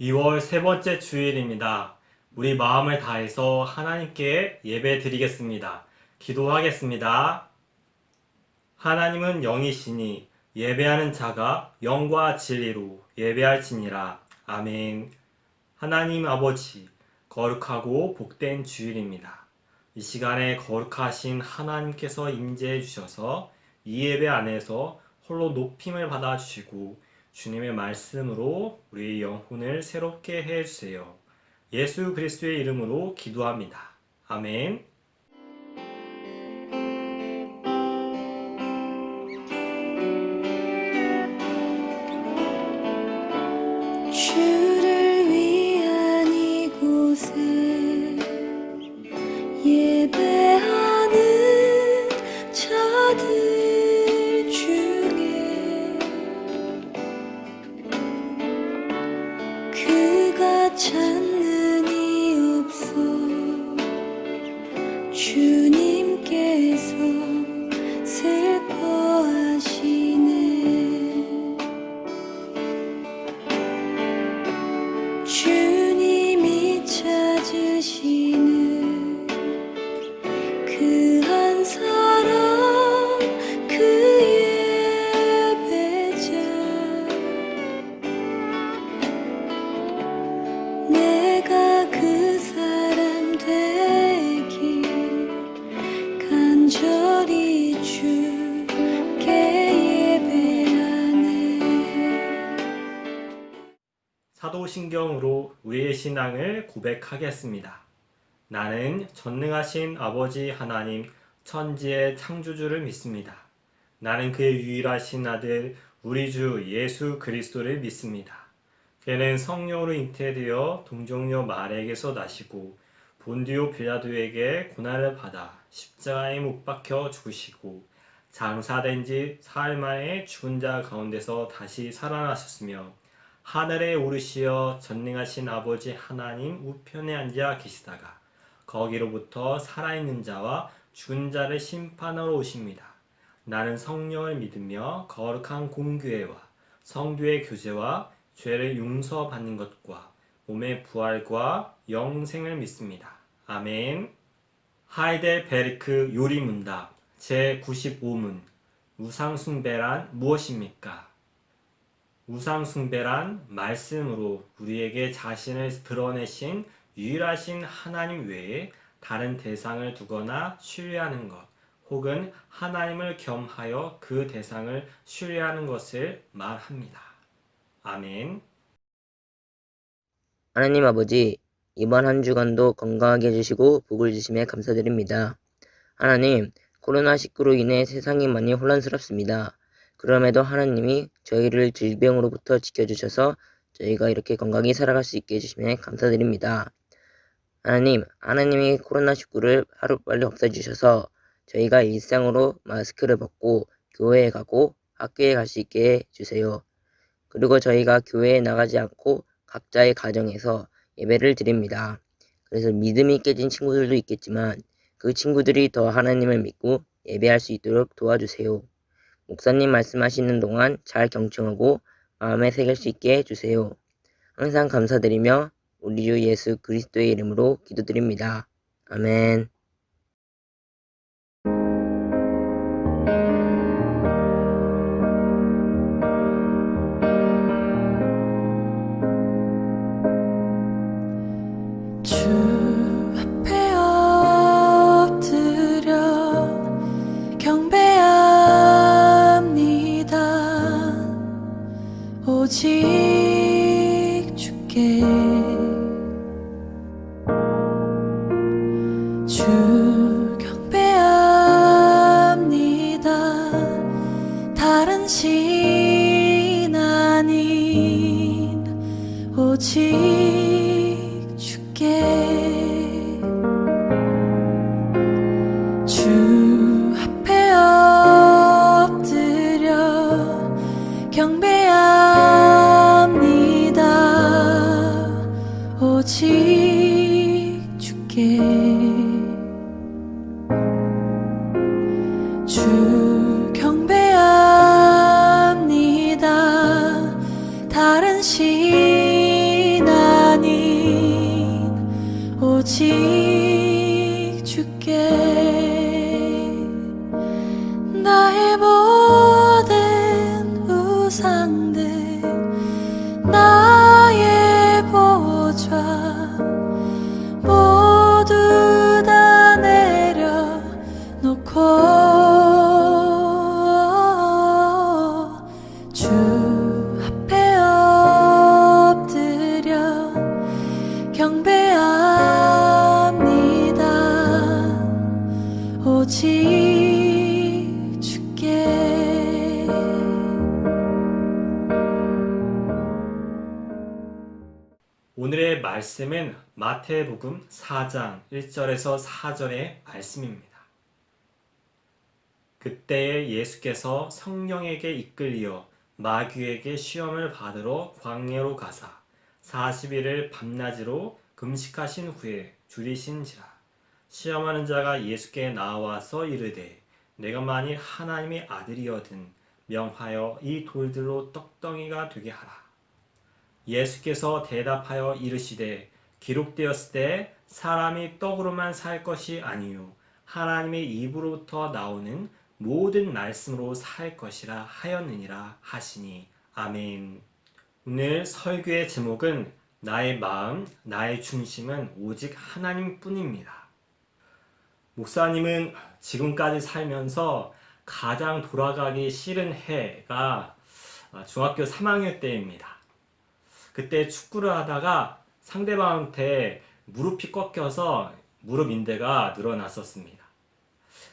2월 세 번째 주일입니다. 우리 마음을 다해서 하나님께 예배 드리겠습니다. 기도하겠습니다. 하나님은 영이시니 예배하는 자가 영과 진리로 예배할지니라. 아멘. 하나님 아버지, 거룩하고 복된 주일입니다. 이 시간에 거룩하신 하나님께서 임재해 주셔서 이 예배 안에서 홀로 높임을 받아 주시고 주님의 말씀으로 우리의 영혼을 새롭게 해 주세요. 예수 그리스도의 이름으로 기도합니다. 아멘. 주를 위한 이곳에 예배하는 자들 중에 그가 찾는 이 없어 주님께서 슬퍼하시네. 주님이 찾으시는 그 한 사람 그 예배자 내가 그 사람 되길 간절히 주께 예배하네. 사도신경으로 우리의 신앙을 고백하겠습니다. 나는 전능하신 아버지 하나님 천지의 창조주를 믿습니다. 나는 그의 유일하신 아들 우리 주 예수 그리스도를 믿습니다. 그는 성령으로 잉태되어 동정녀 마리아에게서 나시고 본디오 빌라도에게 고난을 받아 십자가에 못 박혀 죽으시고 장사된 지 사흘 만에 죽은 자 가운데서 다시 살아나셨으며 하늘에 오르시어 전능하신 아버지 하나님 우편에 앉아 계시다가 거기로부터 살아있는 자와 죽은 자를 심판하러 오십니다. 나는 성령을 믿으며 거룩한 공교회와 성도의 교제와 죄를 용서받는 것과 몸의 부활과 영생을 믿습니다. 아멘. 하이델베르크 요리문답 제95문 우상숭배란 무엇입니까? 우상숭배란 말씀으로 우리에게 자신을 드러내신 유일하신 하나님 외에 다른 대상을 두거나 신뢰하는 것, 혹은 하나님을 겸하여 그 대상을 신뢰하는 것을 말합니다. 아멘. 하나님 아버지, 이번 한 주간도 건강하게 해주시고 복을 주심에 감사드립니다. 하나님, 코로나19로 인해 세상이 많이 혼란스럽습니다. 그럼에도 하나님이 저희를 질병으로부터 지켜주셔서 저희가 이렇게 건강히 살아갈 수 있게 해주심에 감사드립니다. 하나님이 코로나19를 하루빨리 없애주셔서 저희가 일상으로 마스크를 벗고 교회에 가고 학교에 갈 수 있게 해주세요. 그리고 저희가 교회에 나가지 않고 각자의 가정에서 예배를 드립니다. 그래서 믿음이 깨진 친구들도 있겠지만 그 친구들이 더 하나님을 믿고 예배할 수 있도록 도와주세요. 목사님 말씀하시는 동안 잘 경청하고 마음에 새길 수 있게 해주세요. 항상 감사드리며 우리 주 예수 그리스도의 이름으로 기도드립니다. 아멘. 주 앞에 엎드려 경배합니다. 오직 주께 주 경배합니다. 다른 신 아닌 오직 주 앞에 엎드려 경배합니다. 오직 주께 주 경배합니다. 다른 신 세상들 나의 보좌 모두 다 내려놓고 주 앞에 엎드려 경배합니다. 오직 주께. 오늘의 말씀은 마태복음 4장 1절에서 4절의 말씀입니다. 그때에 예수께서 성령에게 이끌려 마귀에게 시험을 받으러 광야로 가사 40일을 밤낮으로 금식하신 후에 줄이신지라. 시험하는 자가 예수께 나와서 이르되 내가 만일 하나님의 아들이거든 명하여 이 돌들로 떡덩이가 되게 하라. 예수께서 대답하여 이르시되 기록되었을 때 사람이 떡으로만 살 것이 아니요 하나님의 입으로부터 나오는 모든 말씀으로 살 것이라 하였느니라 하시니. 아멘. 오늘 설교의 제목은 나의 마음, 나의 중심은 오직 하나님뿐입니다. 목사님은 지금까지 살면서 가장 돌아가기 싫은 해가 중학교 3학년 때입니다. 그때 축구를 하다가 상대방한테 무릎이 꺾여서 무릎 인대가 늘어났었습니다.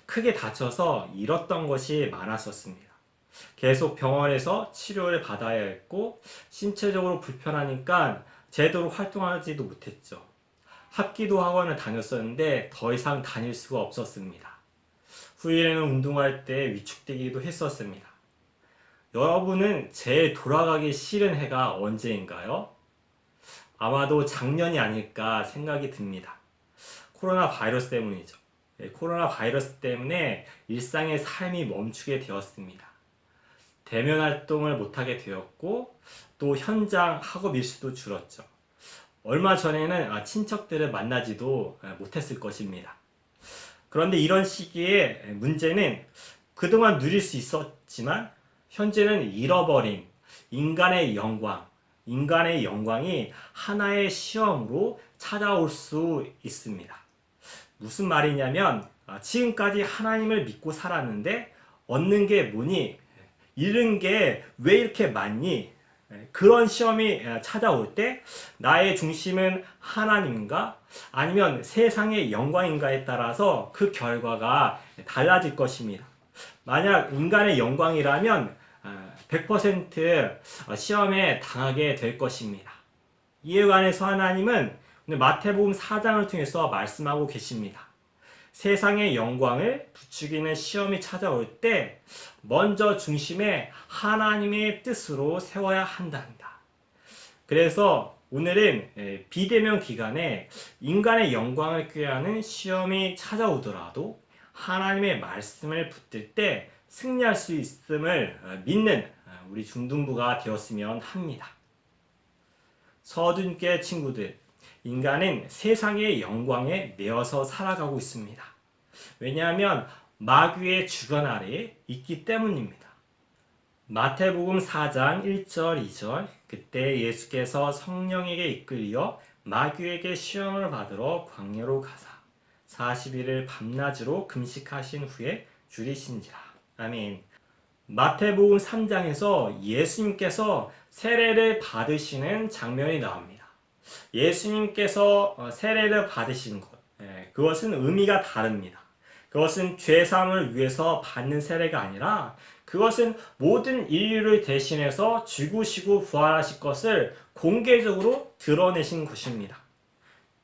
크게 다쳐서 잃었던 것이 많았었습니다. 계속 병원에서 치료를 받아야 했고 신체적으로 불편하니까 제대로 활동하지도 못했죠. 합기도 학원을 다녔었는데 더 이상 다닐 수가 없었습니다. 후에는 운동할 때 위축되기도 했었습니다. 여러분은 제일 돌아가기 싫은 해가 언제인가요? 아마도 작년이 아닐까 생각이 듭니다. 코로나 바이러스 때문이죠. 코로나 바이러스 때문에 일상의 삶이 멈추게 되었습니다. 대면 활동을 못하게 되었고 또 현장 학업 일수도 줄었죠. 얼마 전에는 친척들을 만나지도 못했을 것입니다. 그런데 이런 시기에 문제는 그동안 누릴 수 있었지만 현재는 잃어버린 인간의 영광이 하나의 시험으로 찾아올 수 있습니다. 무슨 말이냐면 지금까지 하나님을 믿고 살았는데 얻는 게 뭐니? 잃은 게 왜 이렇게 많니? 그런 시험이 찾아올 때 나의 중심은 하나님인가? 아니면 세상의 영광인가에 따라서 그 결과가 달라질 것입니다. 만약 인간의 영광이라면 100% 시험에 당하게 될 것입니다. 이에 관해서 하나님은 오늘 마태복음 4장을 통해서 말씀하고 계십니다. 세상의 영광을 부추기는 시험이 찾아올 때 먼저 중심에 하나님의 뜻으로 세워야 한답니다. 그래서 오늘은 비대면 기간에 인간의 영광을 꾀하는 시험이 찾아오더라도 하나님의 말씀을 붙들 때 승리할 수 있음을 믿는 우리 중등부가 되었으면 합니다. 서둔께 친구들, 인간은 세상의 영광에 매여서 살아가고 있습니다. 왜냐하면 마귀의 주관 아래에 있기 때문입니다. 마태복음 4장 1절 2절 그때 예수께서 성령에게 이끌려 마귀에게 시험을 받으러 광야로 가사 40일을 밤낮으로 금식하신 후에 줄이신지라. 아멘. 마태복음 3장에서 예수님께서 세례를 받으시는 장면이 나옵니다. 예수님께서 세례를 받으신 것, 그것은 의미가 다릅니다. 그것은 죄사함을 위해서 받는 세례가 아니라 그것은 모든 인류를 대신해서 죽으시고 부활하실 것을 공개적으로 드러내신 것입니다.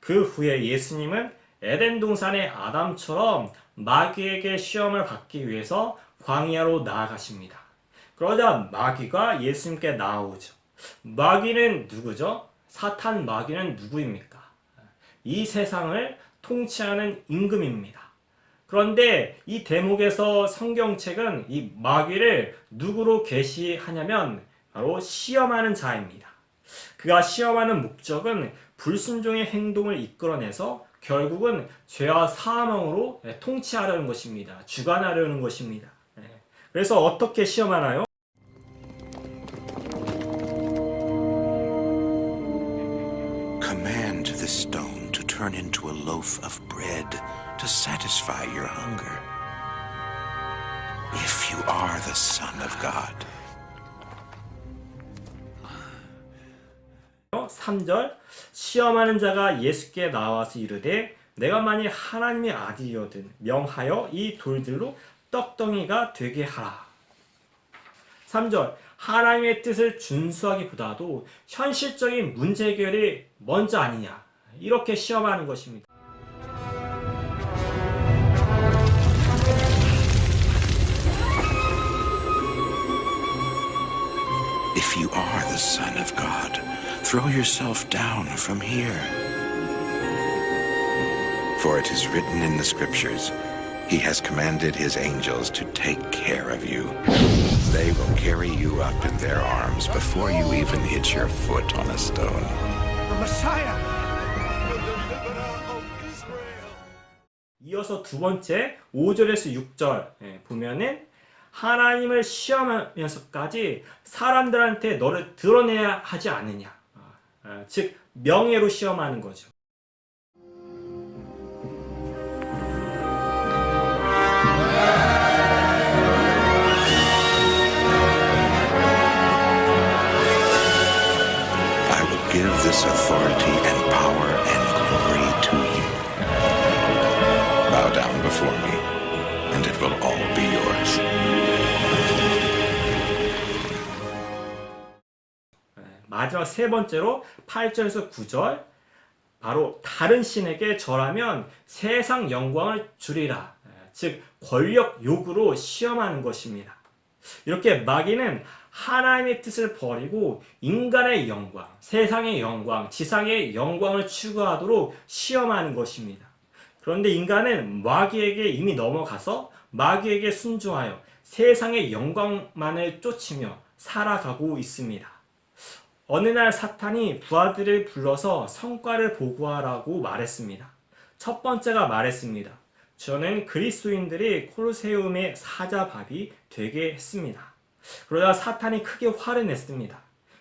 그 후에 예수님은 에덴 동산의 아담처럼 마귀에게 시험을 받기 위해서 광야로 나아가십니다. 그러자 마귀가 예수님께 나아오죠. 마귀는 누구죠? 사탄 마귀는 누구입니까? 이 세상을 통치하는 임금입니다. 그런데 이 대목에서 성경책은 이 마귀를 누구로 계시하냐면 바로 시험하는 자입니다. 그가 시험하는 목적은 불순종의 행동을 이끌어내서 결국은 죄와 사망으로 통치하려는 것입니다. 주관하려는 것입니다. 그래서 어떻게 시험하나요? turn into a loaf of bread to satisfy your hunger. If you are the Son of God. 3절 시험하는 자가 예수께 나와서 이르되 내가 만일 하나님의 아들이거든 명하여 이 돌들로 떡덩이가 되게 하라. 3절 하나님의 뜻을 준수하기보다도 현실적인 문제 해결이 먼저 아니냐 이렇게 시험하는 것입니다. If you are the Son of God, throw yourself down from here. For it is written in the Scriptures, He has commanded His angels to take care of you. They will carry you up in their arms before you even hit your foot on a stone. The Messiah! 이어서 두 번째 5절에서 6절 보면은 하나님을 시험하면서까지 사람들한테 너를 드러내야 하지 않느냐. 즉 명예로 시험하는 거죠. I will give this authority and power and glory to you. Bow down before me, and it will all be yours. 마지막 세 번째로 8절에서 9절 바로 다른 신에게 절하면 세상 영광을 주리라. 즉 권력 욕으로 시험하는 것입니다. 이렇게 마귀는 하나님의 뜻을 버리고 인간의 영광, 세상의 영광, 지상의 영광을 추구하도록 시험하는 것입니다. 그런데 인간은 마귀에게 이미 넘어가서 마귀에게 순종하여 세상의 영광만을 쫓으며 살아가고 있습니다. 어느 날 사탄이 부하들을 불러서 성과를 보고하라고 말했습니다. 첫 번째가 말했습니다. 저는 그리스도인들이 콜로세움의 사자밥이 되게 했습니다. 그러다 사탄이 크게 화를 냈습니다.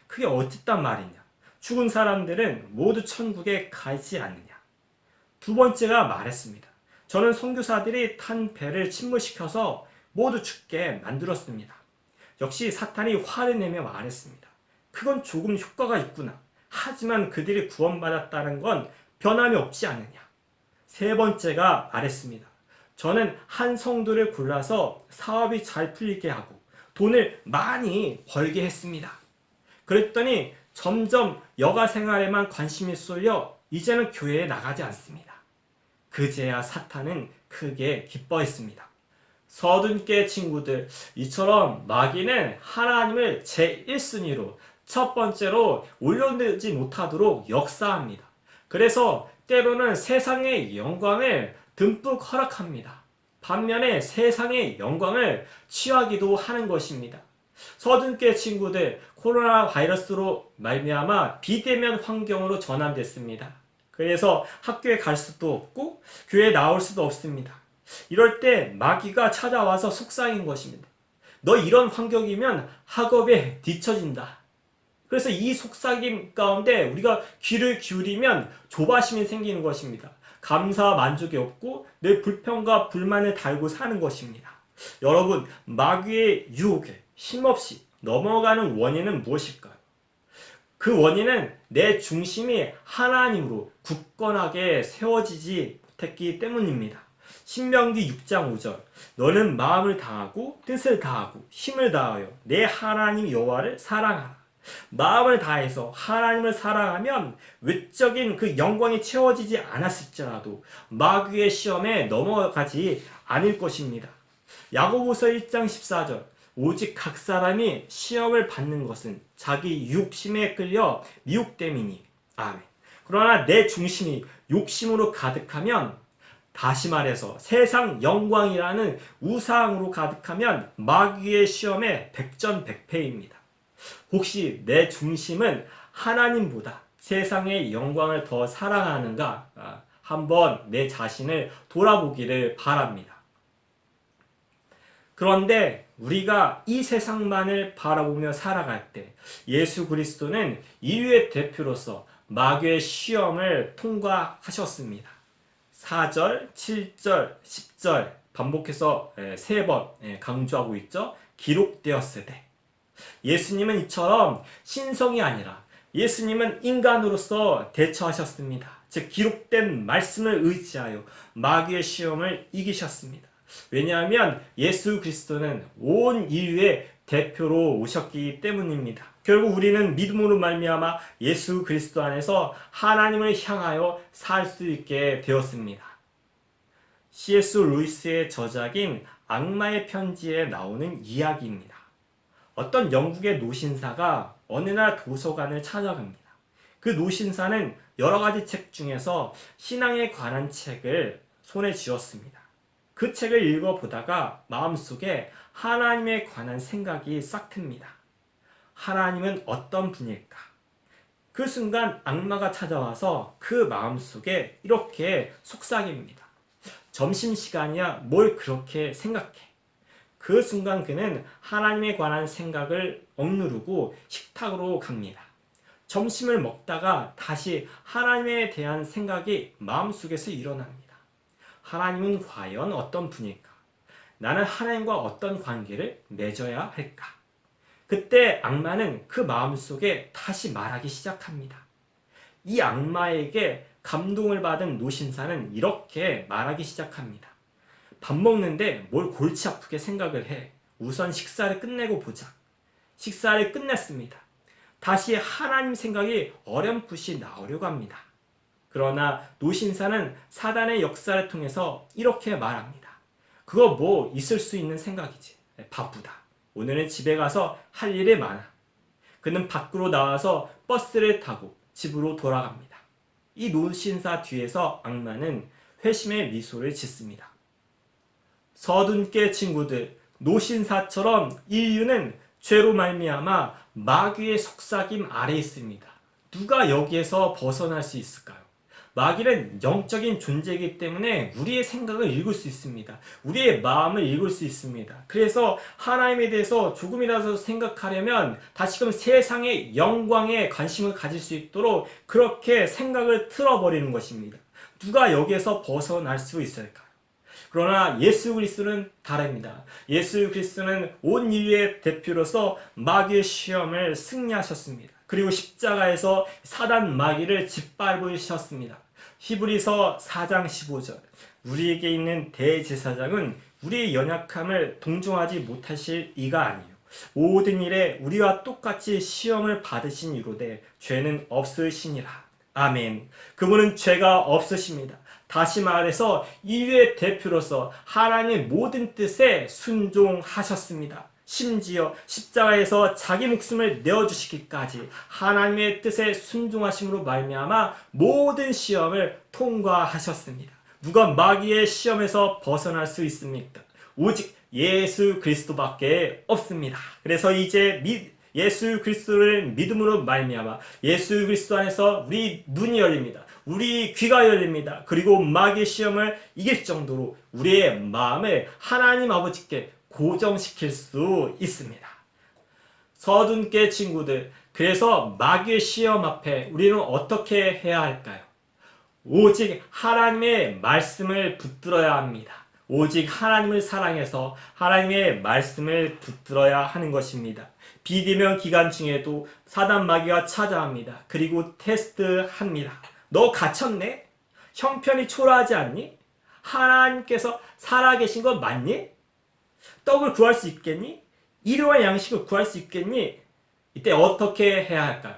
그게 어쨌단 말이냐? 죽은 사람들은 모두 천국에 가지 않느냐? 두 번째가 말했습니다. 저는 선교사들이 탄 배를 침몰시켜서 모두 죽게 만들었습니다. 역시 사탄이 화를 내며 말했습니다. 그건 조금 효과가 있구나. 하지만 그들이 구원받았다는 건 변함이 없지 않느냐. 세 번째가 말했습니다. 저는 한 성도를 골라서 사업이 잘 풀리게 하고 돈을 많이 벌게 했습니다. 그랬더니 점점 여가 생활에만 관심이 쏠려 이제는 교회에 나가지 않습니다. 그제야 사탄은 크게 기뻐했습니다. 서둔께 친구들, 이처럼 마귀는 하나님을 제1순위로 첫 번째로 올려내지 못하도록 역사합니다. 그래서 때로는 세상의 영광을 듬뿍 허락합니다. 반면에 세상의 영광을 취하기도 하는 것입니다. 서둔께 친구들, 코로나 바이러스로 말미암아 비대면 환경으로 전환됐습니다. 그래서 학교에 갈 수도 없고 교회에 나올 수도 없습니다. 이럴 때 마귀가 찾아와서 속삭인 것입니다. 너 이런 환경이면 학업에 뒤처진다. 그래서 이 속삭임 가운데 우리가 귀를 기울이면 조바심이 생기는 것입니다. 감사와 만족이 없고 늘 불평과 불만을 달고 사는 것입니다. 여러분, 마귀의 유혹에 힘없이 넘어가는 원인은 무엇일까요? 그 원인은 내 중심이 하나님으로 굳건하게 세워지지 못했기 때문입니다. 신명기 6장 5절 너는 마음을 다하고 뜻을 다하고 힘을 다하여 내 하나님 여호와를 사랑하라. 마음을 다해서 하나님을 사랑하면 외적인 그 영광이 채워지지 않았을지라도 마귀의 시험에 넘어가지 않을 것입니다. 야고보서 1장 14절 오직 각 사람이 시험을 받는 것은 자기 육심에 끌려 미혹됨이니 아멘. 그러나 내 중심이 욕심으로 가득하면, 다시 말해서 세상 영광이라는 우상으로 가득하면 마귀의 시험에 백전백패입니다. 혹시 내 중심은 하나님보다 세상의 영광을 더 사랑하는가? 한번 내 자신을 돌아보기를 바랍니다. 그런데 우리가 이 세상만을 바라보며 살아갈 때 예수 그리스도는 인류의 대표로서 마귀의 시험을 통과하셨습니다. 4절, 7절, 10절 반복해서 3번 강조하고 있죠. 기록되었으되. 예수님은 이처럼 신성이 아니라 예수님은 인간으로서 대처하셨습니다. 즉 기록된 말씀을 의지하여 마귀의 시험을 이기셨습니다. 왜냐하면 예수 그리스도는 온 인류의 대표로 오셨기 때문입니다. 결국 우리는 믿음으로 말미암아 예수 그리스도 안에서 하나님을 향하여 살 수 있게 되었습니다. C.S. 루이스의 저작인 악마의 편지에 나오는 이야기입니다. 어떤 영국의 노신사가 어느 날 도서관을 찾아갑니다. 그 노신사는 여러 가지 책 중에서 신앙에 관한 책을 손에 쥐었습니다. 그 책을 읽어보다가 마음속에 하나님에 관한 생각이 싹 틉니다. 하나님은 어떤 분일까? 그 순간 악마가 찾아와서 그 마음속에 이렇게 속삭입니다. 점심시간이야 뭘 그렇게 생각해? 그 순간 그는 하나님에 관한 생각을 억누르고 식탁으로 갑니다. 점심을 먹다가 다시 하나님에 대한 생각이 마음속에서 일어납니다. 하나님은 과연 어떤 분일까? 나는 하나님과 어떤 관계를 맺어야 할까? 그때 악마는 그 마음속에 다시 말하기 시작합니다. 이 악마에게 감동을 받은 노신사는 이렇게 말하기 시작합니다. 밥 먹는데 뭘 골치 아프게 생각을 해. 우선 식사를 끝내고 보자. 식사를 끝냈습니다. 다시 하나님 생각이 어렴풋이 나오려고 합니다. 그러나 노신사는 사단의 역사를 통해서 이렇게 말합니다. 그거 뭐 있을 수 있는 생각이지. 바쁘다. 오늘은 집에 가서 할 일이 많아. 그는 밖으로 나와서 버스를 타고 집으로 돌아갑니다. 이 노신사 뒤에서 악마는 회심의 미소를 짓습니다. 서둔께 친구들, 노신사처럼 인류는 죄로 말미암아 마귀의 속삭임 아래 있습니다. 누가 여기에서 벗어날 수 있을까요? 마귀는 영적인 존재이기 때문에 우리의 생각을 읽을 수 있습니다. 우리의 마음을 읽을 수 있습니다. 그래서 하나님에 대해서 조금이라도 생각하려면 다시금 세상의 영광에 관심을 가질 수 있도록 그렇게 생각을 틀어버리는 것입니다. 누가 여기에서 벗어날 수 있을까요? 그러나 예수 그리스도는 다릅니다. 예수 그리스도는 온 인류의 대표로서 마귀의 시험을 승리하셨습니다. 그리고 십자가에서 사단 마귀를 짓밟으셨습니다. 히브리서 4장 15절 우리에게 있는 대제사장은 우리의 연약함을 동정하지 못하실 이가 아니요 모든 일에 우리와 똑같이 시험을 받으신 이로되 죄는 없으시니라. 아멘. 그분은 죄가 없으십니다. 다시 말해서 인류의 대표로서 하나님의 모든 뜻에 순종하셨습니다. 심지어 십자가에서 자기 목숨을 내어주시기까지 하나님의 뜻에 순종하심으로 말미암아 모든 시험을 통과하셨습니다. 누가 마귀의 시험에서 벗어날 수 있습니까? 오직 예수 그리스도밖에 없습니다. 그래서 이제 예수 그리스도를 믿음으로 말미암아 예수 그리스도 안에서 우리 눈이 열립니다. 우리 귀가 열립니다. 그리고 마귀의 시험을 이길 정도로 우리의 마음을 하나님 아버지께 고정시킬 수 있습니다. 서둔께 친구들, 그래서 마귀의 시험 앞에 우리는 어떻게 해야 할까요? 오직 하나님의 말씀을 붙들어야 합니다. 오직 하나님을 사랑해서 하나님의 말씀을 붙들어야 하는 것입니다. 비대면 기간 중에도 사단 마귀가 찾아옵니다. 그리고 테스트합니다. 너 갇혔네? 형편이 초라하지 않니? 하나님께서 살아계신 거 맞니? 떡을 구할 수 있겠니? 일용할 양식을 구할 수 있겠니? 이때 어떻게 해야 할까요?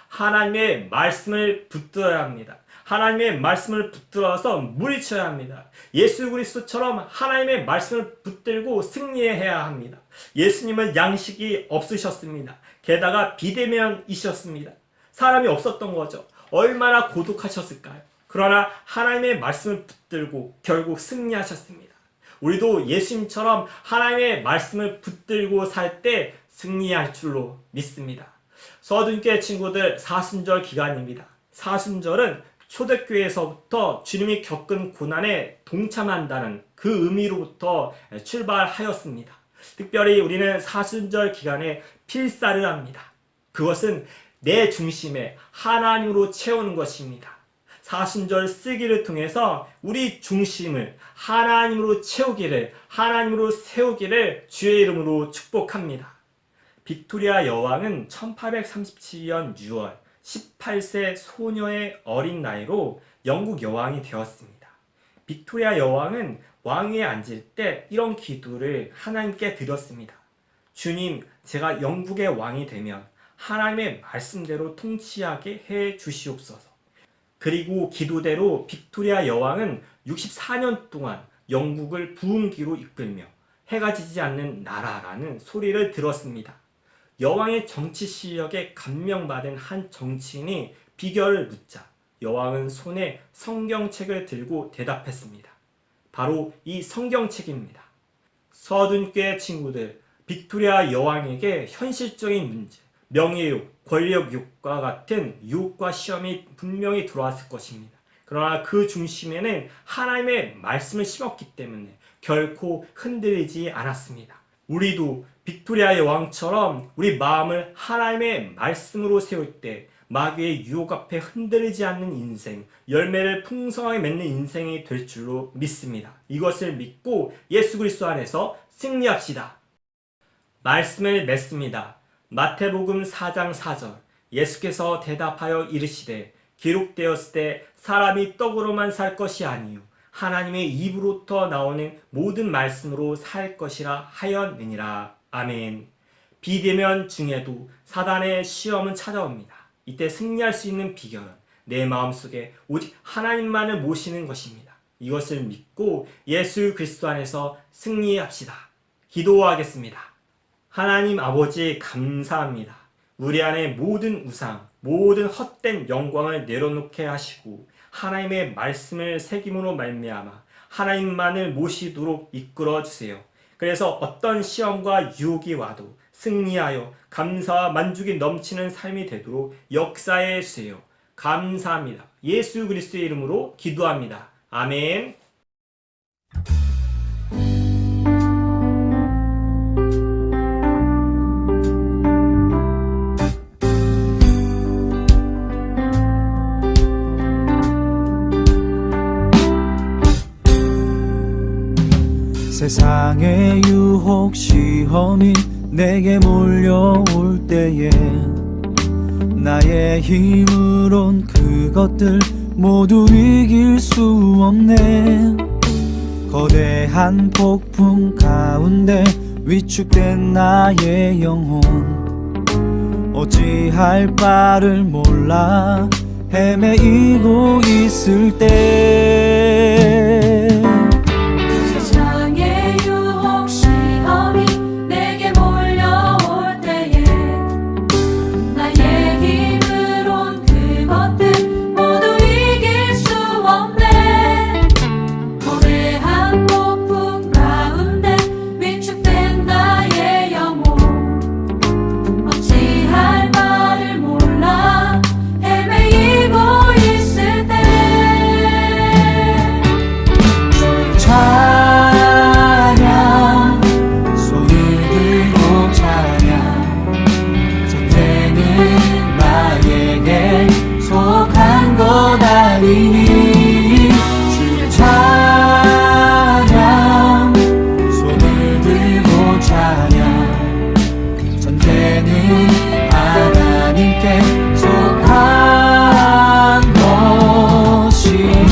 하나님의 말씀을 붙들어야 합니다. 하나님의 말씀을 붙들어서 물리쳐야 합니다. 예수 그리스도처럼 하나님의 말씀을 붙들고 승리해야 합니다. 예수님은 양식이 없으셨습니다. 게다가 비대면이셨습니다. 사람이 없었던 거죠. 얼마나 고독하셨을까요? 그러나 하나님의 말씀을 붙들고 결국 승리하셨습니다. 우리도 예수님처럼 하나님의 말씀을 붙들고 살 때 승리할 줄로 믿습니다. 서둔께 친구들, 사순절 기간입니다. 사순절은 초대교회에서부터 주님이 겪은 고난에 동참한다는 그 의미로부터 출발하였습니다. 특별히 우리는 사순절 기간에 필사를 합니다. 그것은 내 중심에 하나님으로 채우는 것입니다. 사순절 쓰기를 통해서 우리 중심을 하나님으로 채우기를, 하나님으로 세우기를 주의 이름으로 축복합니다. 빅토리아 여왕은 1837년 6월 18세 소녀의 어린 나이로 영국 여왕이 되었습니다. 빅토리아 여왕은 왕위에 앉을 때 이런 기도를 하나님께 드렸습니다. 주님, 제가 영국의 왕이 되면 하나님의 말씀대로 통치하게 해 주시옵소서. 그리고 기도대로 빅토리아 여왕은 64년 동안 영국을 부흥기로 이끌며 해가 지지 않는 나라라는 소리를 들었습니다. 여왕의 정치 실력에 감명받은 한 정치인이 비결을 묻자 여왕은 손에 성경책을 들고 대답했습니다. 바로 이 성경책입니다. 서둔교회 친구들, 빅토리아 여왕에게 현실적인 문제, 명예욕, 권력욕과 같은 유혹과 시험이 분명히 들어왔을 것입니다. 그러나 그 중심에는 하나님의 말씀을 심었기 때문에 결코 흔들리지 않았습니다. 우리도 빅토리아 여왕처럼 우리 마음을 하나님의 말씀으로 세울 때 마귀의 유혹 앞에 흔들리지 않는 인생, 열매를 풍성하게 맺는 인생이 될 줄로 믿습니다. 이것을 믿고 예수 그리스도 안에서 승리합시다. 말씀을 맺습니다. 마태복음 4장 4절, 예수께서 대답하여 이르시되 기록되었을 때 사람이 떡으로만 살 것이 아니요 하나님의 입으로부터 나오는 모든 말씀으로 살 것이라 하였느니라. 아멘. 비대면 중에도 사단의 시험은 찾아옵니다. 이때 승리할 수 있는 비결은 내 마음속에 오직 하나님만을 모시는 것입니다. 이것을 믿고 예수 그리스도 안에서 승리합시다. 기도하겠습니다. 하나님 아버지 감사합니다. 우리 안에 모든 우상, 모든 헛된 영광을 내려놓게 하시고 하나님의 말씀을 새김으로 말미암아 하나님만을 모시도록 이끌어 주세요. 그래서 어떤 시험과 유혹이 와도 승리하여 감사와 만족이 넘치는 삶이 되도록 역사해 주세요. 감사합니다. 예수 그리스도의 이름으로 기도합니다. 아멘. 세상의 유혹 시험이 내게 몰려올 때에 나의 힘으론 그것들 모두 이길 수 없네. 거대한 폭풍 가운데 위축된 나의 영혼 어찌할 바를 몰라 헤매이고 있을 때 세상의 유혹 시험이 내게 몰려올 때에 나의 힘으론 그것들 모두 이길 수 없네. 거대한 폭풍 가운데 위축된 나의 영혼 어찌할 바를 몰라 헤매이고 있을 때 찬양 손을 들고 찬양 전쟁은 나에게 속한 것 아니니 주의 찬양 손을 들고 찬양 전쟁은 하나님께 속한 것이니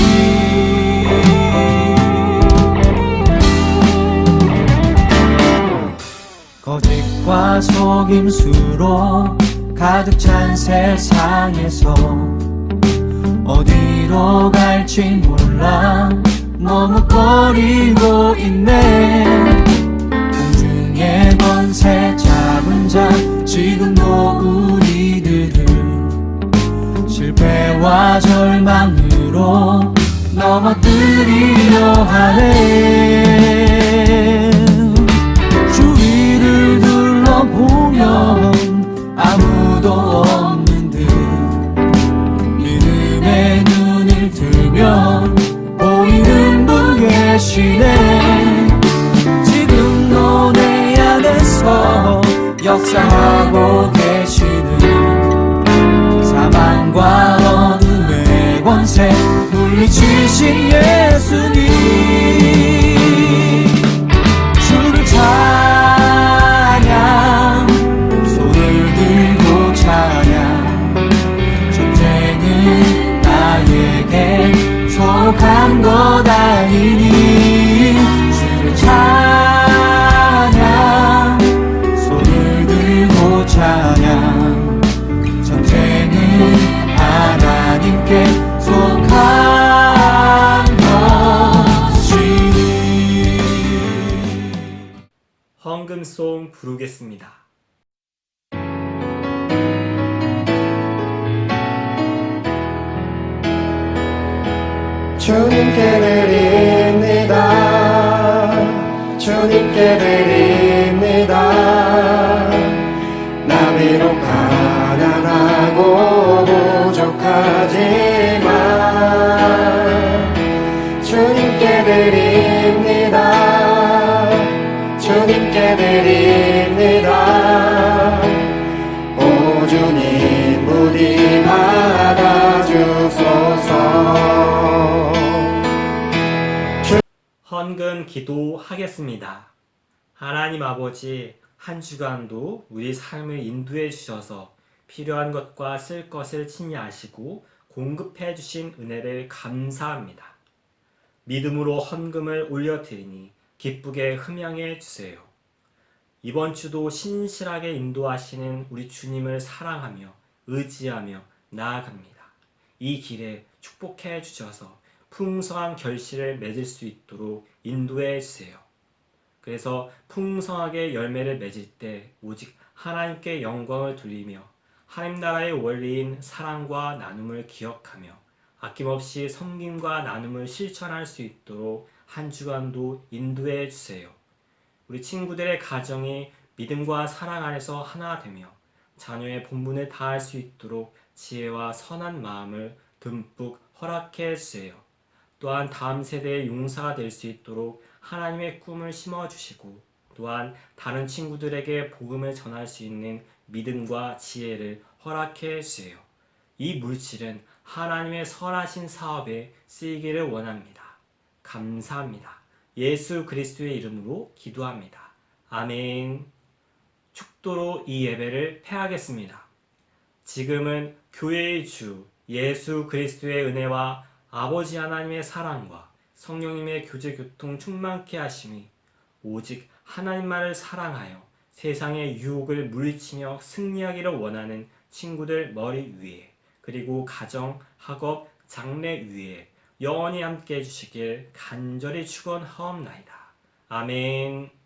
거짓과 속임수로 가득 찬 세상에서 어디로 갈지 몰라 머뭇거리고 있네. 공중의 권세 잡은 자 지금도 우리들을 실패와 절망으로 넘어뜨리려 하네. 주위를 둘러보면 아무도 없는 듯 믿음의 눈을 들면 보이는 분 계시네. 지금도 내 안에서 역사하고 계시는 찬송 부르겠습니다. 주님께 드립니다. 주님께 드립니다. 나 비록 가난하고 부족하지만 주님께 드립니다. 주님께 드립니다. 오 주님 부디 받아주소서. 헌금 기도하겠습니다. 하나님 아버지, 한 주간도 우리 삶을 인도해 주셔서 필요한 것과 쓸 것을 친히 아시고 공급해 주신 은혜를 감사합니다. 믿음으로 헌금을 올려드리니 기쁘게 흠양해 주세요. 이번 주도 신실하게 인도하시는 우리 주님을 사랑하며 의지하며 나아갑니다. 이 길에 축복해 주셔서 풍성한 결실을 맺을 수 있도록 인도해 주세요. 그래서 풍성하게 열매를 맺을 때 오직 하나님께 영광을 돌리며 하나님 나라의 원리인 사랑과 나눔을 기억하며 아낌없이 섬김과 나눔을 실천할 수 있도록 한 주간도 인도해 주세요. 우리 친구들의 가정이 믿음과 사랑 안에서 하나 되며 자녀의 본분을 다할 수 있도록 지혜와 선한 마음을 듬뿍 허락해 주세요. 또한 다음 세대의 용사가 될 수 있도록 하나님의 꿈을 심어주시고 또한 다른 친구들에게 복음을 전할 수 있는 믿음과 지혜를 허락해 주세요. 이 물질은 하나님의 선하신 사업에 쓰이기를 원합니다. 감사합니다. 예수 그리스도의 이름으로 기도합니다. 아멘. 축도로 이 예배를 폐하겠습니다. 지금은 교회의 주 예수 그리스도의 은혜와 아버지 하나님의 사랑과 성령님의 교제 교통 충만케 하심이 오직 하나님만을 사랑하여 세상의 유혹을 물리치며 승리하기를 원하는 친구들 머리 위에 그리고 가정, 학업, 장래 위에 영원히 함께 해주시길 간절히 축원하옵나이다. 아멘.